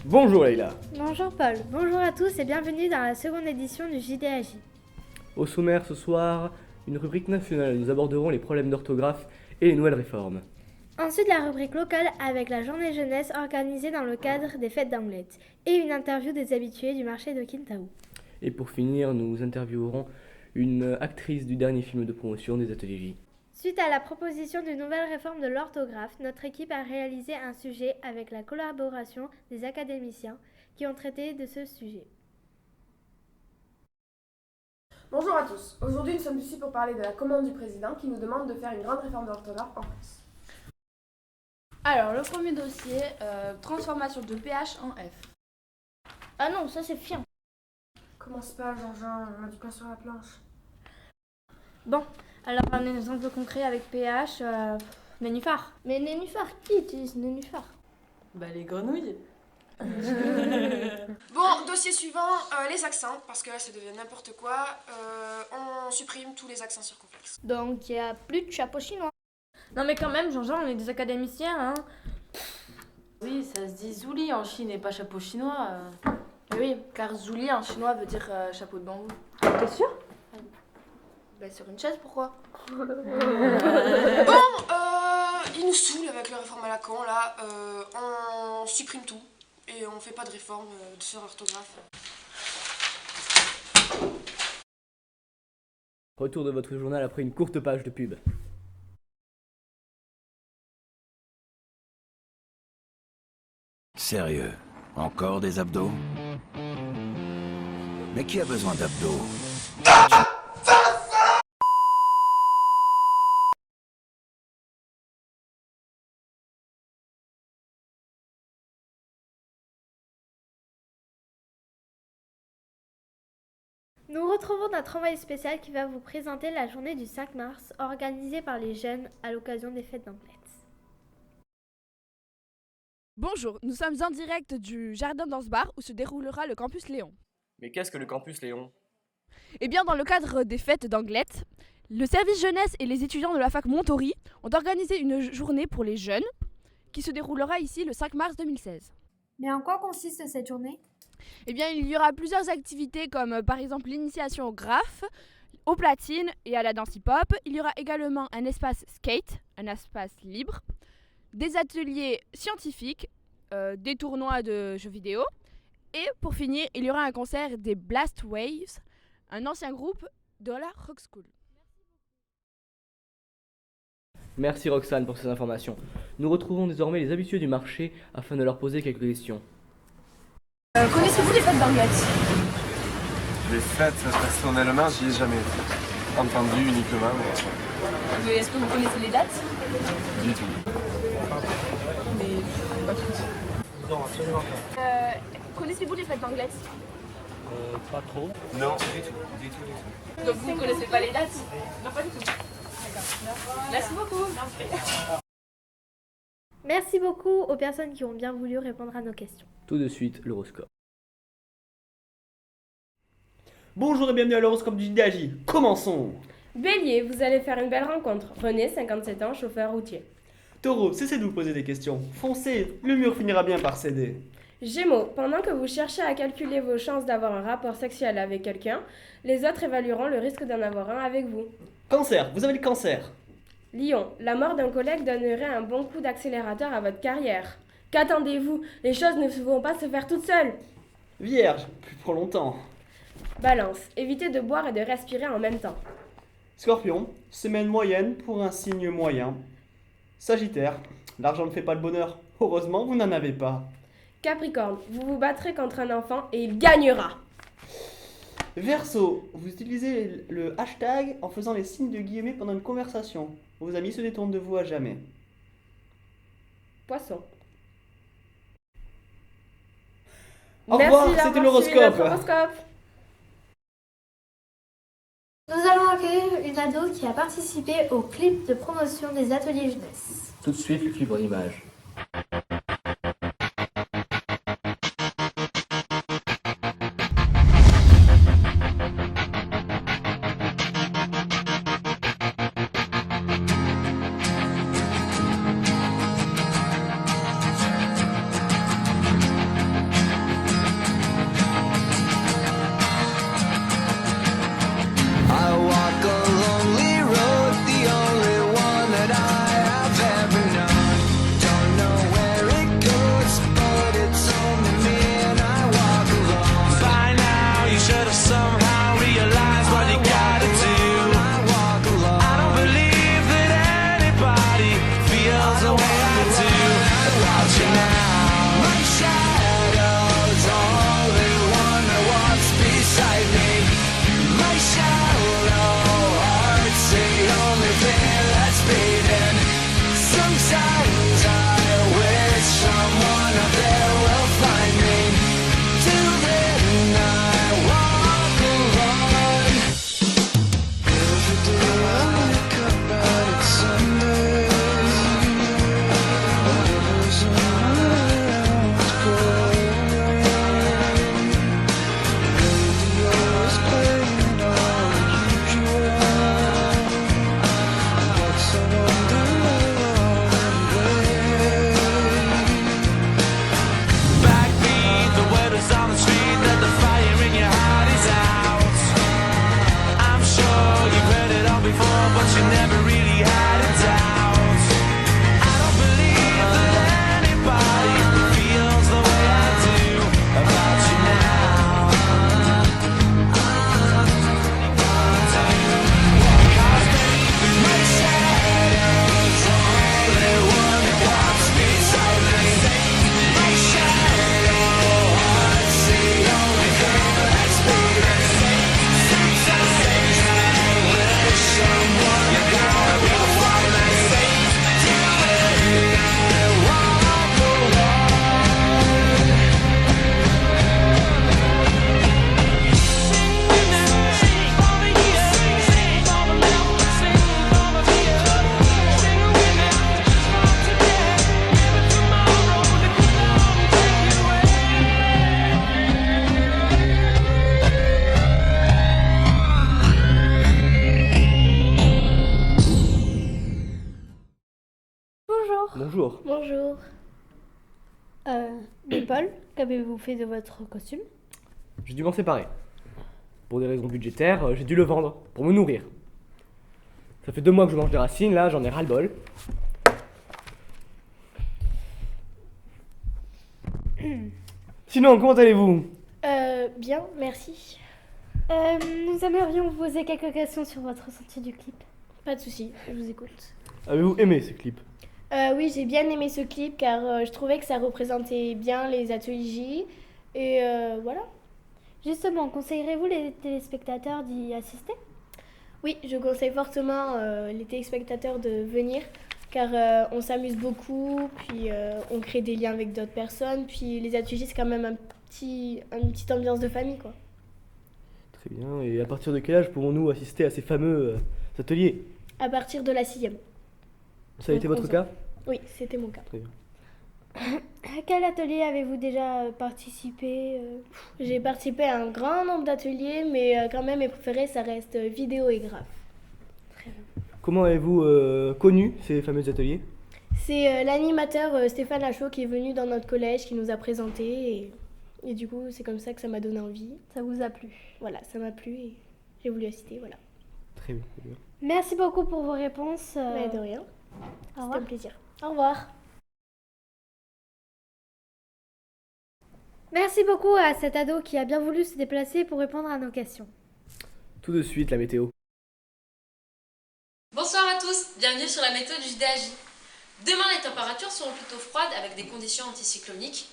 Bonjour Leïla. Bonjour Paul, bonjour à tous et bienvenue dans la seconde édition du JDAJ. Au sommaire ce soir, une rubrique nationale. Nous aborderons les problèmes d'orthographe et les nouvelles réformes. Ensuite la rubrique locale avec la journée jeunesse organisée dans le cadre des fêtes d'Anglet et une interview des habitués du marché de Kintaou. Et pour finir, nous interviewerons une actrice du dernier film de promotion des Ateliers J. Suite à la proposition d'une nouvelle réforme de l'orthographe, notre équipe a réalisé un sujet avec la collaboration des académiciens qui ont traité de ce sujet. Bonjour à tous. Aujourd'hui, nous sommes ici pour parler de la commande du président qui nous demande de faire une grande réforme de l'orthographe en France. Alors, le premier dossier, transformation de PH en F. Ah non, ça c'est fiant. Commence pas, Jean-Jean, on a du pain sur la planche. Bon, alors un exemple concret avec PH, nénuphar. Mais nénuphar, qui utilise nénuphar? Bah, les grenouilles. Bon, dossier suivant, les accents, parce que là ça devient n'importe quoi. On supprime tous les accents circonflexes. Donc il n'y a plus de chapeau chinois. Non, mais quand même, Jean-Jean, on est des académiciens, hein. Oui, ça se dit zouli en Chine et pas chapeau chinois. Oui, car zouli en chinois veut dire chapeau de bambou. T'es sûr? Bah, sur une chaise, pourquoi? Bon, il nous saoule avec la réforme à la con, là. On supprime tout et on fait pas de réforme sur l'orthographe. Retour de votre journal après une courte page de pub. Sérieux, encore des abdos? Mais qui a besoin d'abdos? Nous retrouvons notre envoyé spécial qui va vous présenter la journée du 5 mars organisée par les jeunes à l'occasion des fêtes d'Anglet. Bonjour, nous sommes en direct du jardin Danse-Bar où se déroulera le campus Léon. Mais qu'est-ce que le campus Léon? Eh bien, dans le cadre des fêtes d'Anglet, le service jeunesse et les étudiants de la fac Montori ont organisé une journée pour les jeunes qui se déroulera ici le 5 mars 2016. Mais en quoi consiste cette journée? Eh bien, il y aura plusieurs activités comme par exemple l'initiation au graphe, au platine et à la danse hip-hop. Il y aura également un espace skate, un espace libre, des ateliers scientifiques, des tournois de jeux vidéo. Et pour finir, il y aura un concert des Blast Waves, un ancien groupe de la Rock School. Merci Roxane pour ces informations. Nous retrouvons désormais les habitués du marché afin de leur poser quelques questions. Connaissez-vous les fêtes d'Anglet? Les fêtes, personnellement, j'y ai jamais entendu uniquement. Mais est-ce que vous connaissez les dates? Du tout. Mais pas toutes. Non, absolument pas. Connaissez-vous les fêtes d'Anglet? Pas trop. Non, du tout, du tout, du tout. Donc vous ne connaissez pas les dates? Non, pas du tout. D'accord. Merci beaucoup. Merci beaucoup aux personnes qui ont bien voulu répondre à nos questions. Tout de suite, l'horoscope. Bonjour et bienvenue à l'horoscope du JDAJ. Commençons. Bélier, vous allez faire une belle rencontre. René, 57 ans, chauffeur routier. Taureau, cessez de vous poser des questions. Foncez, le mur finira bien par céder. Gémeaux, pendant que vous cherchez à calculer vos chances d'avoir un rapport sexuel avec quelqu'un, les autres évalueront le risque d'en avoir un avec vous. Cancer, vous avez le cancer. Lion, la mort d'un collègue donnerait un bon coup d'accélérateur à votre carrière. Qu'attendez-vous? Les choses ne vont pas se faire toutes seules. Vierge, plus pour longtemps. Balance, évitez de boire et de respirer en même temps. Scorpion, semaine moyenne pour un signe moyen. Sagittaire, l'argent ne fait pas le bonheur. Heureusement, vous n'en avez pas. Capricorne, vous vous battrez contre un enfant et il gagnera. Verseau, vous utilisez le hashtag en faisant les signes de guillemets pendant une conversation. Vos amis se détournent de vous à jamais. Poisson. Au Merci revoir, d'avoir c'était suivi l'horoscope. notre horoscope. Nous allons accueillir une ado qui a participé au clip de promotion des ateliers jeunesse. Tout de suite, le clip en image. Bonjour. Bonjour. Mais Paul, qu'avez-vous fait de votre costume? J'ai dû m'en séparer. Pour des raisons budgétaires, j'ai dû le vendre pour me nourrir. Ça fait 2 mois que je mange des racines, là, j'en ai ras-le-bol. Sinon, comment allez-vous? Bien, merci. Nous aimerions vous poser quelques questions sur votre ressenti du clip. Pas de souci, je vous écoute. Avez-vous aimé ce clip? Oui, j'ai bien aimé ce clip car je trouvais que ça représentait bien les ateliers J. Et voilà. Justement, conseillerez-vous les téléspectateurs d'y assister? Oui, je conseille fortement les téléspectateurs de venir car on s'amuse beaucoup, puis on crée des liens avec d'autres personnes, puis les ateliers c'est quand même une petite ambiance de famille quoi. Très bien, et à partir de quel âge pouvons-nous assister à ces fameux ateliers? À partir de la 6e. Ça a été votre cas? Oui, c'était mon cas. Très bien. À quel atelier avez-vous déjà participé? J'ai participé à un grand nombre d'ateliers, mais quand même mes préférés ça reste vidéo et graphe. Comment avez-vous connu ces fameux ateliers? C'est l'animateur Stéphane Lachaud qui est venu dans notre collège, qui nous a présenté et du coup c'est comme ça que ça m'a donné envie. Ça vous a plu? Voilà, ça m'a plu et j'ai voulu assister, voilà. Très bien, très bien. Merci beaucoup pour vos réponses. Mais de rien, Au c'était revoir. un plaisir. Au revoir. Merci beaucoup à cet ado qui a bien voulu se déplacer pour répondre à nos questions. Tout de suite, la météo. Bonsoir à tous, bienvenue sur la météo du JDAJ. Demain, les températures seront plutôt froides avec des conditions anticycloniques.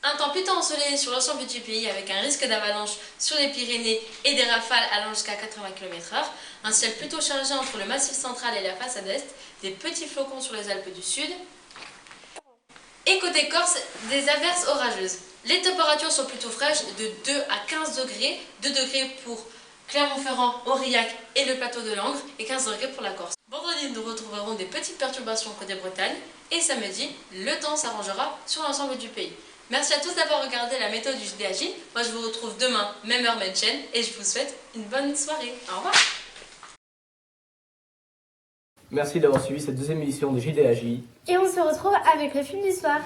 Un temps plutôt ensoleillé sur l'ensemble du pays avec un risque d'avalanche sur les Pyrénées et des rafales allant jusqu'à 80 km/h. Un ciel plutôt chargé entre le massif central et la façade est, des petits flocons sur les Alpes du Sud. Et côté Corse, des averses orageuses. Les températures sont plutôt fraîches de 2 à 15 degrés, 2 degrés pour Clermont-Ferrand, Aurillac et le plateau de Langres et 15 degrés pour la Corse. Vendredi, nous retrouverons des petites perturbations côté Bretagne et samedi, le temps s'arrangera sur l'ensemble du pays. Merci à tous d'avoir regardé la météo du JDAJ. Moi, je vous retrouve demain, même heure, même chaîne, et je vous souhaite une bonne soirée. Au revoir. Merci d'avoir suivi cette 2e édition de JDAJ. Et on se retrouve avec le film du soir.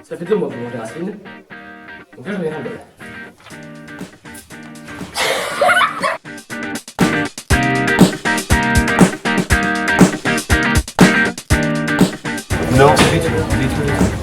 Ça fait 2 mois que je mange des racines. Donc là, j'en ai ras-le-bol. Non, détruire.